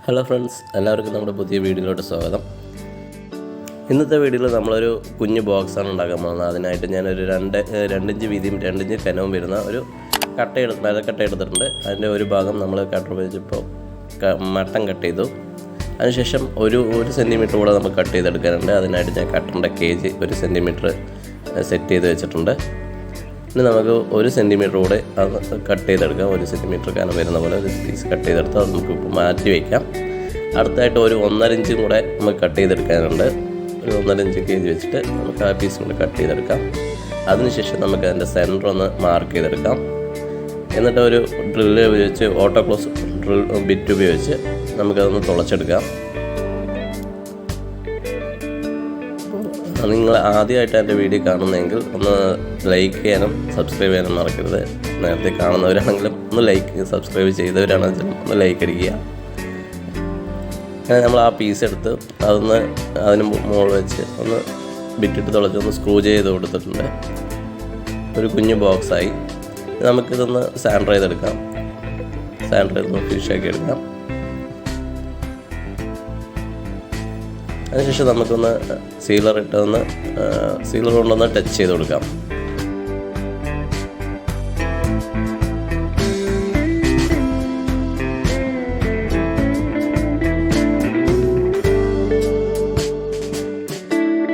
Hello friends, എല്ലാവർക്കും നമ്മുടെ പുതിയ വീഡിയോയിലോട്ട് സ്വാഗതം. ഇന്നത്തെ വീഡിയോയിൽ നമ്മളൊരു കുഞ്ഞ് ബോക്സാണ് ഉണ്ടാക്കാൻ പോകുന്നത്. അതിനായിട്ട് ഞാനൊരു 2 ഇഞ്ച് വീതിയും 2 ഇഞ്ച് കനവും വരുന്ന ഒരു മരക്കട്ട എടുത്തിട്ടുണ്ട്. അതിൻ്റെ ഒരു ഭാഗം നമ്മൾ കട്ടർ ഉപയോഗിച്ചപ്പോൾ മട്ടം കട്ട് ചെയ്തു. അതിനുശേഷം ഒരു സെൻറ്റിമീറ്റർ കൂടെ നമുക്ക് കട്ട് ചെയ്തെടുക്കാനുണ്ട്. അതിനായിട്ട് ഞാൻ കട്ടറിൻ്റെ കേജ് 1 സെൻറ്റിമീറ്റർ സെറ്റ് ചെയ്ത് വെച്ചിട്ടുണ്ട്. ഇനി നമുക്ക് 1 സെൻറ്റിമീറ്റർ കൂടെ അത് കട്ട് ചെയ്തെടുക്കാം. 1 സെൻറ്റിമീറ്റർ കനം വരുന്ന പോലെ ഒരു പീസ് കട്ട് ചെയ്തെടുത്ത് അത് നമുക്ക് മാറ്റി വയ്ക്കാം. അടുത്തായിട്ട് ഒരു 1.5 ഇഞ്ചും കൂടെ നമുക്ക് കട്ട് ചെയ്തെടുക്കാനുണ്ട്. ഒരു 1.5 ഇഞ്ച് കേജ് വെച്ചിട്ട് നമുക്ക് ആ പീസും കൂടെ കട്ട് ചെയ്തെടുക്കാം. അതിനുശേഷം നമുക്ക് അതിൻ്റെ സെൻറ്റർ ഒന്ന് മാർക്ക് ചെയ്തെടുക്കാം. എന്നിട്ട് ഒരു ഡ്രില്ല് ഉപയോഗിച്ച് ഓട്ടോക്ലോസ് ഡ്രിൽ ബിറ്റ് ഉപയോഗിച്ച് നമുക്കതൊന്ന് തുളച്ചെടുക്കാം. നിങ്ങൾ ആദ്യമായിട്ട് എൻ്റെ വീഡിയോ കാണുന്നതെങ്കിൽ ഒന്ന് ലൈക്ക് ചെയ്യാനും സബ്സ്ക്രൈബ് ചെയ്യാനും മറക്കരുത്. നേരത്തെ കാണുന്നവരാണെങ്കിലും ഒന്ന് സബ്സ്ക്രൈബ് ചെയ്തവരാണെങ്കിലും ഒന്ന് ലൈക്ക് അടിക്കുക. അങ്ങനെ നമ്മൾ ആ പീസ് എടുത്ത് അതിന് മുകളിൽ വെച്ച് ഒന്ന് ബിറ്റിട്ട് തുളച്ചൊന്ന് സ്ക്രൂ ചെയ്ത് കൊടുത്തിട്ടുണ്ട്. ഒരു കുഞ്ഞു ബോക്സായി. നമുക്കിതൊന്ന് സാൻഡർ ചെയ്തെടുക്കാം. സാൻഡർ ചെയ്തൊന്ന് ഫിനിഷാക്കി എടുക്കാം. അതിനുശേഷം നമുക്കൊന്ന് സീലർ കൊണ്ടൊന്ന് ടച്ച് ചെയ്ത് കൊടുക്കാം.